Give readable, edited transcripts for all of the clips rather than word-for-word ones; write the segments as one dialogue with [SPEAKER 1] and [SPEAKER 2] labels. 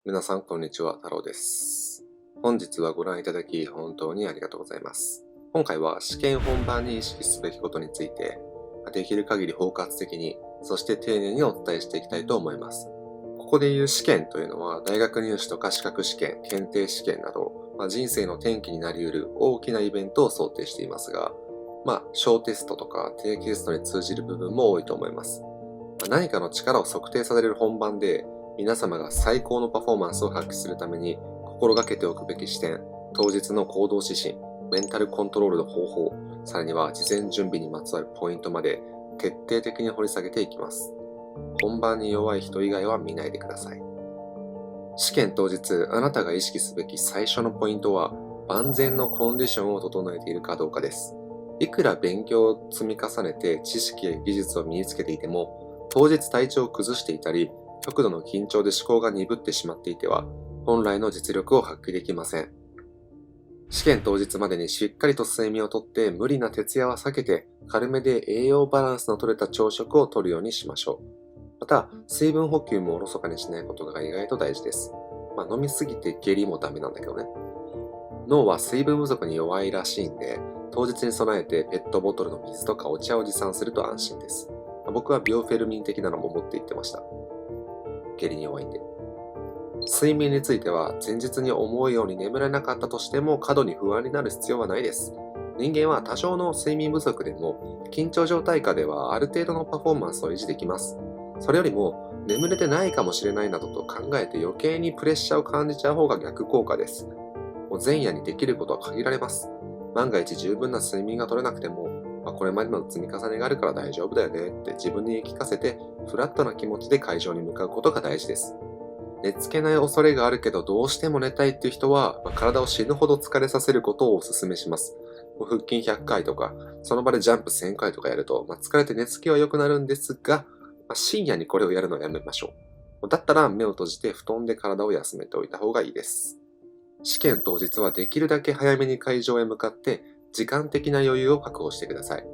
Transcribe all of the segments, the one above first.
[SPEAKER 1] 皆さん、こんにちは。太郎です。本日はご覧いただき、本当にありがとうございます。今回は試験本番に意識すべきことについて、できる限り包括的に、そして丁寧にお伝えしていきたいと思います。ここで言う試験というのは、大学入試とか資格試験、検定試験など、人生の転機になり得る大きなイベントを想定していますが、小テストとか定期テストに通じる部分も多いと思います。何かの力を測定される本番で、皆様が最高のパフォーマンスを発揮するために心がけておくべき視点、当日の行動指針、メンタルコントロールの方法、さらには事前準備にまつわるポイントまで徹底的に掘り下げていきます。本番に弱い人以外は見ないでください。試験当日、あなたが意識すべき最初のポイントは、万全のコンディションを整えているかどうかです。いくら勉強を積み重ねて知識や技術を身につけていても、当日体調を崩していたり、極度の緊張で思考が鈍ってしまっていては、本来の実力を発揮できません。試験当日までにしっかりと睡眠をとって無理な徹夜は避けて、軽めで栄養バランスの取れた朝食をとるようにしましょう。また、水分補給もおろそかにしないことが意外と大事です。飲みすぎて下痢もダメなんだけどね。脳は水分不足に弱いらしいんで、当日に備えてペットボトルの水とかお茶を持参すると安心です。僕はビオフェルミン的なのも持って行ってました。下痢に弱いんで。睡眠については前日に思うように眠れなかったとしても過度に不安になる必要はないです。人間は多少の睡眠不足でも緊張状態下ではある程度のパフォーマンスを維持できます。それよりも眠れてないかもしれないなどと考えて余計にプレッシャーを感じちゃう方が逆効果です。前夜にできることは限られます。万が一十分な睡眠が取れなくても、これまでの積み重ねがあるから大丈夫だよねって自分に言い聞かせてフラットな気持ちで会場に向かうことが大事です。寝つけない恐れがあるけどどうしても寝たいっていう人は、体を死ぬほど疲れさせることをお勧めします。腹筋100回とか、その場でジャンプ1000回とかやると、疲れて寝つきは良くなるんですが、深夜にこれをやるのはやめましょう。だったら目を閉じて布団で体を休めておいた方がいいです。試験当日はできるだけ早めに会場へ向かって時間的な余裕を確保してください。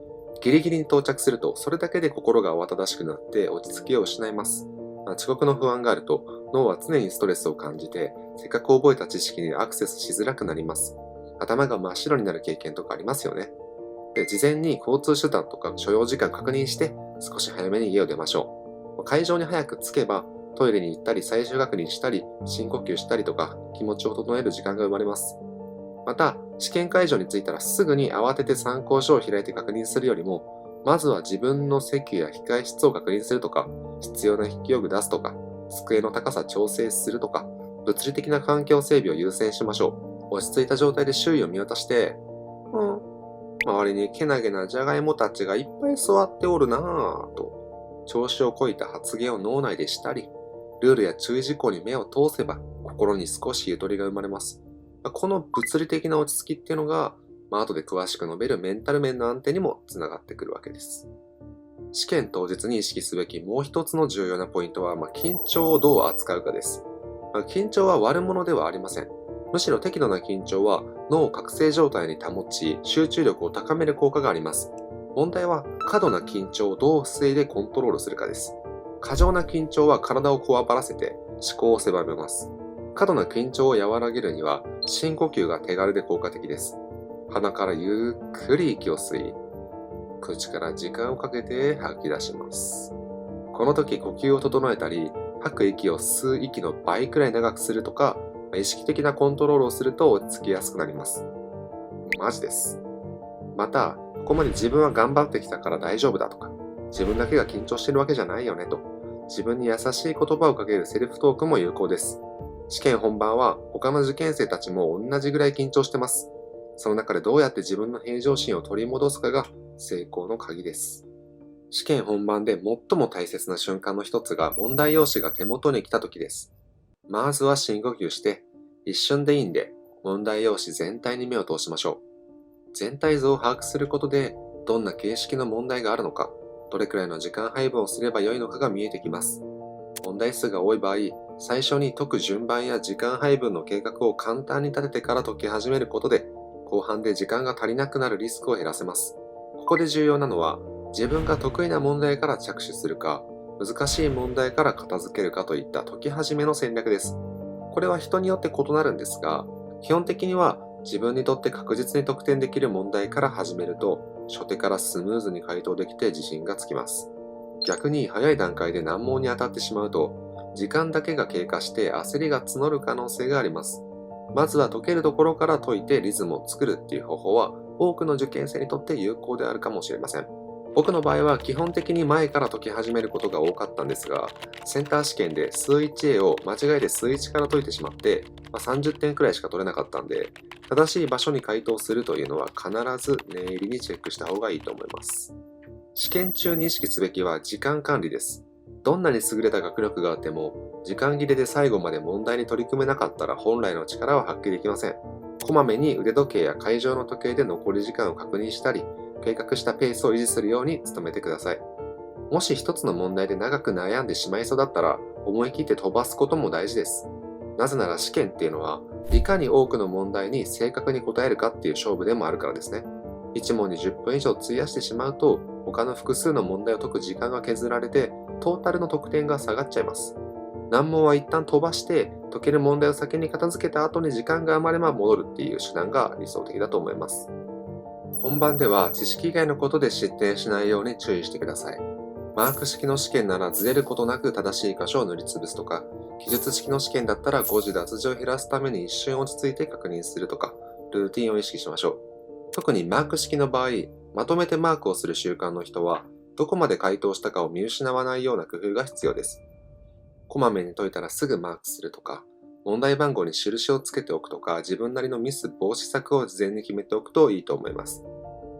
[SPEAKER 1] ギリギリに到着するとそれだけで心が慌ただしくなって落ち着きを失います。遅刻の不安があると脳は常にストレスを感じてせっかく覚えた知識にアクセスしづらくなります。頭が真っ白になる経験とかありますよね。で、事前に交通手段とか所要時間確認して少し早めに家を出ましょう。会場に早く着けばトイレに行ったり最終確認したり深呼吸したりとか気持ちを整える時間が生まれます。また、試験会場に着いたらすぐに慌てて参考書を開いて確認するよりも、まずは自分の席や控室を確認するとか、必要な筆記用具出すとか、机の高さ調整するとか、物理的な環境整備を優先しましょう。落ち着いた状態で周囲を見渡して、周りにけなげなじゃがいもたちがいっぱい座っておるなぁと、調子をこいた発言を脳内でしたり、ルールや注意事項に目を通せば、心に少しゆとりが生まれます。この物理的な落ち着きっていうのが、後で詳しく述べるメンタル面の安定にもつながってくるわけです。試験当日に意識すべきもう一つの重要なポイントは、緊張をどう扱うかです。緊張は悪者ではありません。むしろ適度な緊張は脳を覚醒状態に保ち、集中力を高める効果があります。問題は過度な緊張をどう防いでコントロールするかです。過剰な緊張は体をこわばらせて思考を狭めます。過度な緊張を和らげるには深呼吸が手軽で効果的です。鼻からゆっくり息を吸い、口から時間をかけて吐き出します。この時呼吸を整えたり、吐く息を吸う息の倍くらい長くするとか、意識的なコントロールをすると落ち着きやすくなります。マジです。また、ここまで自分は頑張ってきたから大丈夫だとか、自分だけが緊張してるわけじゃないよねと、自分に優しい言葉をかけるセルフトークも有効です。試験本番は他の受験生たちも同じぐらい緊張してます。その中でどうやって自分の平常心を取り戻すかが成功の鍵です。試験本番で最も大切な瞬間の一つが問題用紙が手元に来た時です。まずは深呼吸して、一瞬でいいんで問題用紙全体に目を通しましょう。全体像を把握することで、どんな形式の問題があるのか、どれくらいの時間配分をすればよいのかが見えてきます。問題数が多い場合、最初に解く順番や時間配分の計画を簡単に立ててから解き始めることで、後半で時間が足りなくなるリスクを減らせます。ここで重要なのは、自分が得意な問題から着手するか、難しい問題から片付けるかといった解き始めの戦略です。これは人によって異なるんですが、基本的には自分にとって確実に得点できる問題から始めると、初手からスムーズに回答できて自信がつきます。逆に早い段階で難問に当たってしまうと、時間だけが経過して焦りが募る可能性があります。まずは解けるところから解いてリズムを作るっていう方法は、多くの受験生にとって有効であるかもしれません。僕の場合は基本的に前から解き始めることが多かったんですが、センター試験で数 1A を間違えて数1から解いてしまって、30点くらいしか取れなかったんで、正しい場所に回答するというのは必ず念入りにチェックした方がいいと思います。試験中に意識すべきは時間管理です。どんなに優れた学力があっても、時間切れで最後まで問題に取り組めなかったら本来の力は発揮できません。こまめに腕時計や会場の時計で残り時間を確認したり、計画したペースを維持するように努めてください。もし一つの問題で長く悩んでしまいそうだったら、思い切って飛ばすことも大事です。なぜなら試験っていうのは、いかに多くの問題に正確に答えるかっていう勝負でもあるからですね。1問に10分以上費やしてしまうと、他の複数の問題を解く時間が削られて、トータルの得点が下がっちゃいます。難問は一旦飛ばして、解ける問題を先に片付けた後に時間が余れば戻るっていう手段が理想的だと思います。本番では知識以外のことで失点しないように注意してください。マーク式の試験ならずれることなく正しい箇所を塗りつぶすとか、記述式の試験だったら誤字脱字を減らすために一瞬落ち着いて確認するとか、ルーティンを意識しましょう。特にマーク式の場合、まとめてマークをする習慣の人は、どこまで回答したかを見失わないような工夫が必要です。こまめに解いたらすぐマークするとか、問題番号に印をつけておくとか、自分なりのミス防止策を事前に決めておくといいと思います。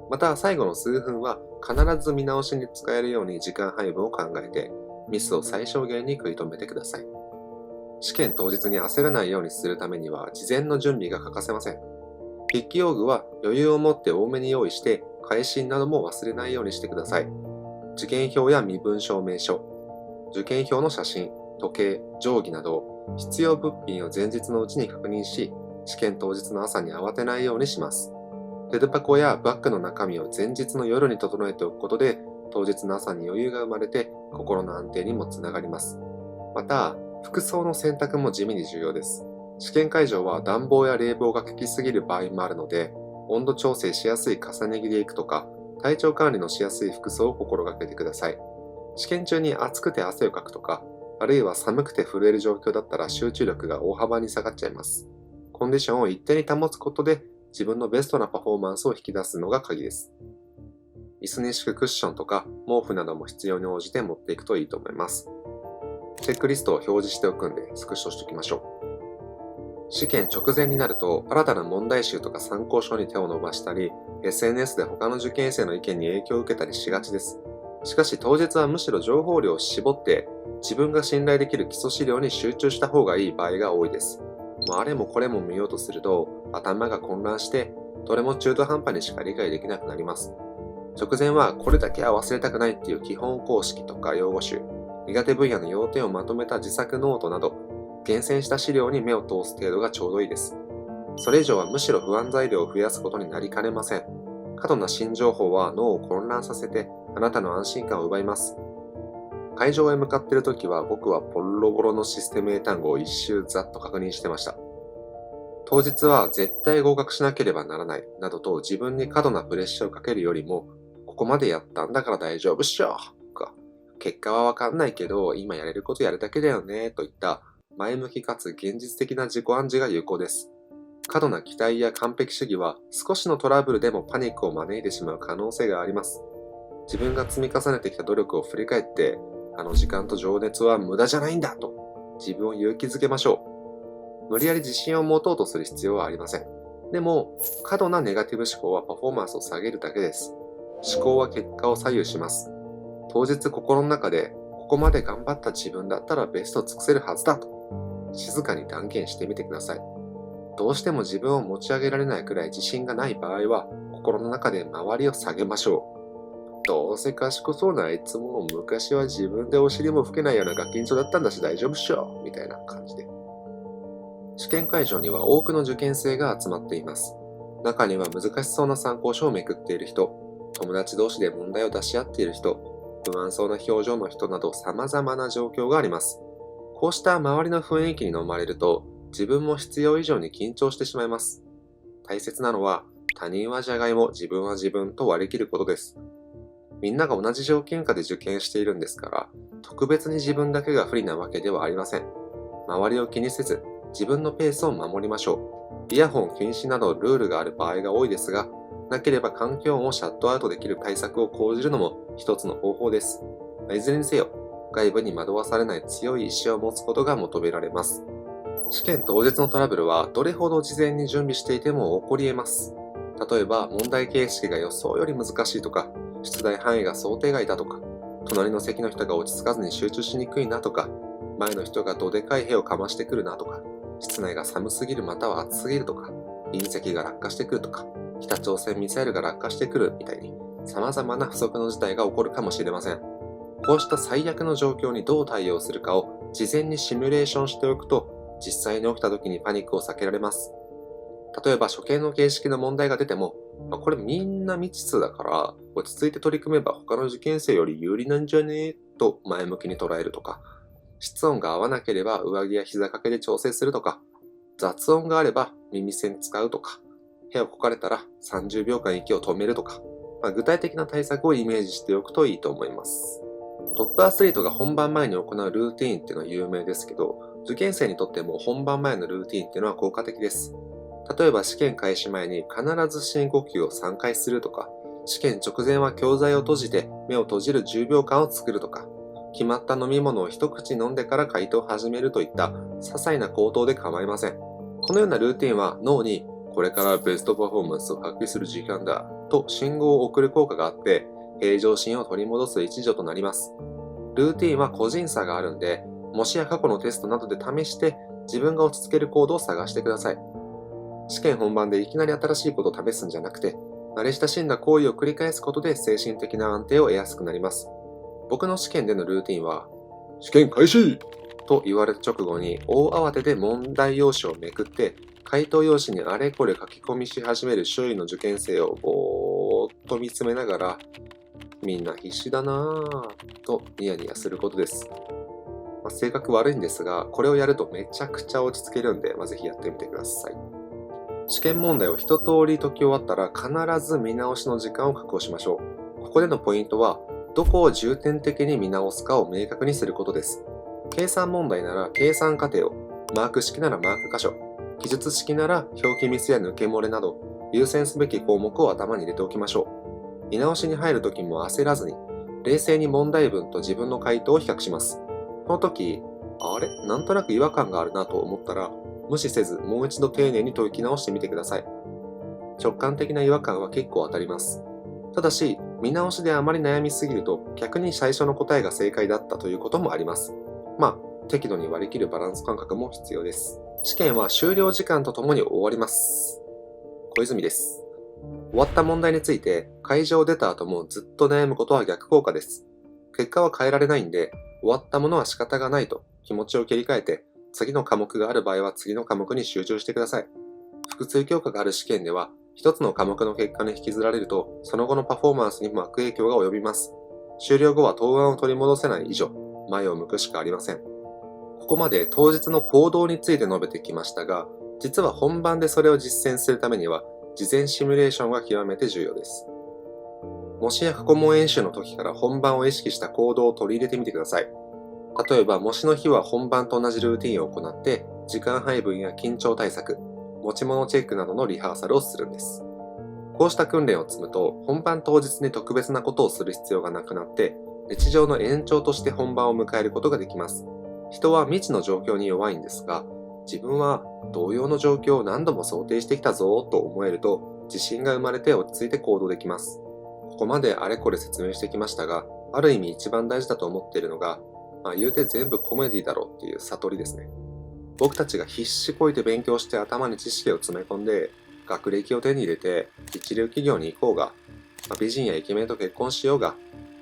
[SPEAKER 1] また、最後の数分は必ず見直しに使えるように時間配分を考えて、ミスを最小限に食い止めてください。試験当日に焦らないようにするためには、事前の準備が欠かせません。筆記用具は余裕を持って多めに用意して、会心なども忘れないようにしてください。受験票や身分証明書、受験票の写真、時計、定規など、必要物品を前日のうちに確認し、試験当日の朝に慌てないようにします。筆箱やバッグの中身を前日の夜に整えておくことで、当日の朝に余裕が生まれて、心の安定にもつながります。また、服装の選択も地味に重要です。試験会場は暖房や冷房が効きすぎる場合もあるので、温度調整しやすい重ね着でいくとか、体調管理のしやすい服装を心がけてください。試験中に暑くて汗をかくとか、あるいは寒くて震える状況だったら集中力が大幅に下がっちゃいます。コンディションを一定に保つことで、自分のベストなパフォーマンスを引き出すのが鍵です。椅子に敷くクッションとか毛布なども必要に応じて持っていくといいと思います。チェックリストを表示しておくんでスクショしておきましょう。試験直前になると新たな問題集とか参考書に手を伸ばしたり、SNS で他の受験生の意見に影響を受けたりしがちです。しかし当日はむしろ情報量を絞って自分が信頼できる基礎資料に集中した方がいい場合が多いです。あれもこれも見ようとすると頭が混乱してどれも中途半端にしか理解できなくなります。直前はこれだけは忘れたくないっていう基本公式とか用語集、苦手分野の要点をまとめた自作ノートなど厳選した資料に目を通す程度がちょうどいいです。それ以上はむしろ不安材料を増やすことになりかねません。過度な新情報は脳を混乱させてあなたの安心感を奪います。会場へ向かっているときは僕はボロボロのシステム英単語を一周ざっと確認してました。当日は絶対合格しなければならないなどと自分に過度なプレッシャーをかけるよりも、ここまでやったんだから大丈夫っしょか、結果はわかんないけど今やれることやるだけだよねといった前向きかつ現実的な自己暗示が有効です。過度な期待や完璧主義は少しのトラブルでもパニックを招いてしまう可能性があります。自分が積み重ねてきた努力を振り返って、あの時間と情熱は無駄じゃないんだと自分を勇気づけましょう。無理やり自信を持とうとする必要はありません。でも、過度なネガティブ思考はパフォーマンスを下げるだけです。思考は結果を左右します。当日心の中で、ここまで頑張った自分だったらベストを尽くせるはずだと静かに断言してみてください。どうしても自分を持ち上げられないくらい自信がない場合は、心の中で周りを下げましょう。どうせ賢そうなあいつも昔は自分でお尻も拭けないようなガキンチョだったんだし大丈夫っしょみたいな感じで。試験会場には多くの受験生が集まっています。中には難しそうな参考書をめくっている人、友達同士で問題を出し合っている人、不安そうな表情の人など様々な状況があります。こうした周りの雰囲気に飲まれると、自分も必要以上に緊張してしまいます。大切なのは、他人はじゃがいも、自分は自分と割り切ることです。みんなが同じ条件下で受験しているんですから、特別に自分だけが不利なわけではありません。周りを気にせず、自分のペースを守りましょう。イヤホン禁止などルールがある場合が多いですが、なければ環境音をシャットアウトできる対策を講じるのも一つの方法です。いずれにせよ、外部に惑わされない強い意志を持つことが求められます。試験当日のトラブルはどれほど事前に準備していても起こり得ます。例えば問題形式が予想より難しいとか、出題範囲が想定外だとか、隣の席の人が落ち着かずに集中しにくいなとか、前の人がどでかい屁をかましてくるなとか、室内が寒すぎるまたは暑すぎるとか、隕石が落下してくるとか、北朝鮮ミサイルが落下してくるみたいに、様々な不測の事態が起こるかもしれません。こうした最悪の状況にどう対応するかを事前にシミュレーションしておくと、実際に起きた時にパニックを避けられます。例えば初見の形式の問題が出ても、これみんな未知数だから落ち着いて取り組めば他の受験生より有利なんじゃねえと前向きに捉えるとか、室温が合わなければ上着や膝掛けで調整するとか、雑音があれば耳栓使うとか、部屋をこかれたら30秒間息を止めるとか、具体的な対策をイメージしておくといいと思います。トップアスリートが本番前に行うルーティーンっていうのは有名ですけど、受験生にとっても本番前のルーティーンっていうのは効果的です。例えば試験開始前に必ず深呼吸を3回するとか、試験直前は教材を閉じて目を閉じる10秒間を作るとか、決まった飲み物を一口飲んでから回答を始めるといった些細な行動で構いません。このようなルーティンは脳にこれからベストパフォーマンスを発揮する時間だと信号を送る効果があって、平常心を取り戻す一助となります。ルーティンは個人差があるんで、模試や過去のテストなどで試して自分が落ち着ける行動を探してください。試験本番でいきなり新しいことを試すんじゃなくて、慣れ親しんだ行為を繰り返すことで精神的な安定を得やすくなります。僕の試験でのルーティンは、試験開始と言われた直後に大慌てで問題用紙をめくって、回答用紙にあれこれ書き込みし始める周囲の受験生をぼーっと見つめながら、みんな必死だなぁとニヤニヤすることです。性格悪いんですが、これをやるとめちゃくちゃ落ち着けるんで、ぜひやってみてください。試験問題を一通り解き終わったら必ず見直しの時間を確保しましょう。ここでのポイントは、どこを重点的に見直すかを明確にすることです。計算問題なら計算過程を、マーク式ならマーク箇所、記述式なら表記ミスや抜け漏れなど、優先すべき項目を頭に入れておきましょう。見直しに入るときも焦らずに、冷静に問題文と自分の回答を比較します。この時、あれなんとなく違和感があるなと思ったら、無視せずもう一度丁寧に解き直してみてください。直感的な違和感は結構当たります。ただし、見直しであまり悩みすぎると逆に最初の答えが正解だったということもあります。適度に割り切るバランス感覚も必要です。試験は終了時間とともに終わります。小泉です。終わった問題について会場を出た後もずっと悩むことは逆効果です。結果は変えられないんで、終わったものは仕方がないと気持ちを切り替えて、次の科目がある場合は次の科目に集中してください。複数教科がある試験では、一つの科目の結果に引きずられると、その後のパフォーマンスにも悪影響が及びます。終了後は答案を取り戻せない以上、前を向くしかありません。ここまで当日の行動について述べてきましたが、実は本番でそれを実践するためには、事前シミュレーションが極めて重要です。模試や過去問演習の時から本番を意識した行動を取り入れてみてください。例えば、模試の日は本番と同じルーティンを行って、時間配分や緊張対策、持ち物チェックなどのリハーサルをするんです。こうした訓練を積むと、本番当日に特別なことをする必要がなくなって、日常の延長として本番を迎えることができます。人は未知の状況に弱いんですが、自分は同様の状況を何度も想定してきたぞと思えると、自信が生まれて落ち着いて行動できます。ここまであれこれ説明してきましたが、ある意味一番大事だと思っているのが、言うて全部コメディだろうっていう悟りですね。僕たちが必死こいて勉強して頭に知識を詰め込んで、学歴を手に入れて一流企業に行こうが、美人やイケメンと結婚しようが、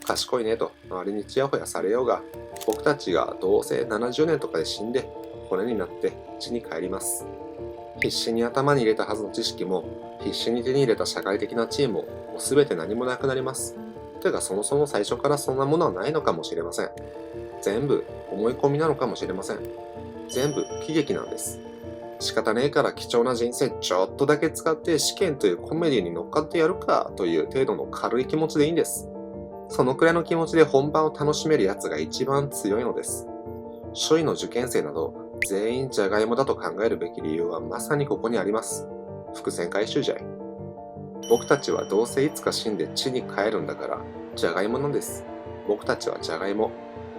[SPEAKER 1] 賢いねと周りにチヤホヤされようが、僕たちがどうせ70年とかで死んで骨になって地に帰ります。必死に頭に入れたはずの知識も、必死に手に入れた社会的な地位も、もう全て何もなくなります。というかそもそも最初からそんなものはないのかもしれません。全部思い込みなのかもしれません。全部喜劇なんです。仕方ねえから貴重な人生ちょっとだけ使って試験というコメディに乗っかってやるかという程度の軽い気持ちでいいんです。そのくらいの気持ちで本番を楽しめるやつが一番強いのです。初位の受験生など全員ジャガイモだと考えるべき理由はまさにここにあります。伏線回収じゃい。僕たちはどうせいつか死んで地に帰るんだからジャガイモなんです。僕たちはジャガイモ。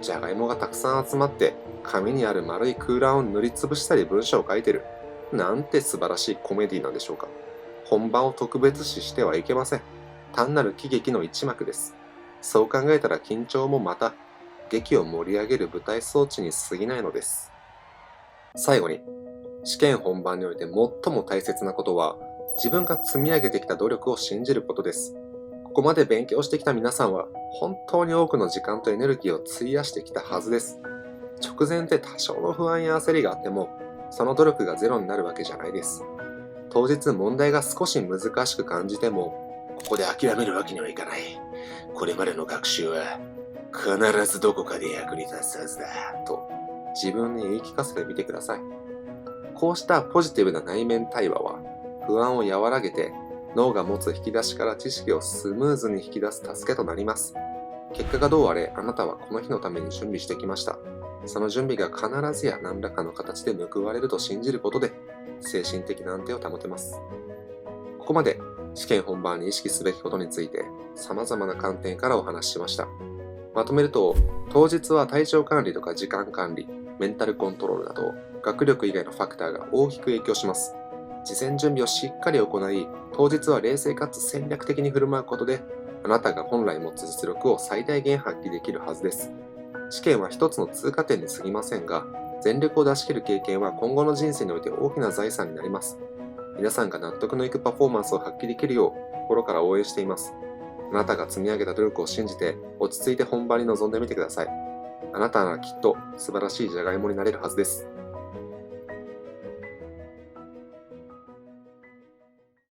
[SPEAKER 1] ジャガイモがたくさん集まって紙にある丸い空欄を塗りつぶしたり文章を書いてる。なんて素晴らしいコメディなんでしょうか。本番を特別視してはいけません。単なる喜劇の一幕です。そう考えたら緊張もまた劇を盛り上げる舞台装置に過ぎないのです。最後に、試験本番において最も大切なことは自分が積み上げてきた努力を信じることです。ここまで勉強してきた皆さんは本当に多くの時間とエネルギーを費やしてきたはずです。直前で多少の不安や焦りがあってもその努力がゼロになるわけじゃないです。当日問題が少し難しく感じてもここで諦めるわけにはいかない。これまでの学習は必ずどこかで役に立つはずだと自分に言い聞かせてみてください。こうしたポジティブな内面対話は不安を和らげて脳が持つ引き出しから知識をスムーズに引き出す助けとなります。結果がどうあれあなたはこの日のために準備してきました。その準備が必ずや何らかの形で報われると信じることで精神的な安定を保てます。ここまで試験本番に意識すべきことについて様々な観点からお話ししました。まとめると、当日は体調管理とか時間管理、メンタルコントロールなど学力以外のファクターが大きく影響します。事前準備をしっかり行い、当日は冷静かつ戦略的に振る舞うことで、あなたが本来持つ実力を最大限発揮できるはずです。試験は一つの通過点に過ぎませんが、全力を出し切る経験は今後の人生において大きな財産になります。皆さんが納得のいくパフォーマンスを発揮できるよう心から応援しています。あなたが積み上げた努力を信じて落ち着いて本番に臨んでみてください。あなたならきっと素晴らしいジャガイモになれるはずです。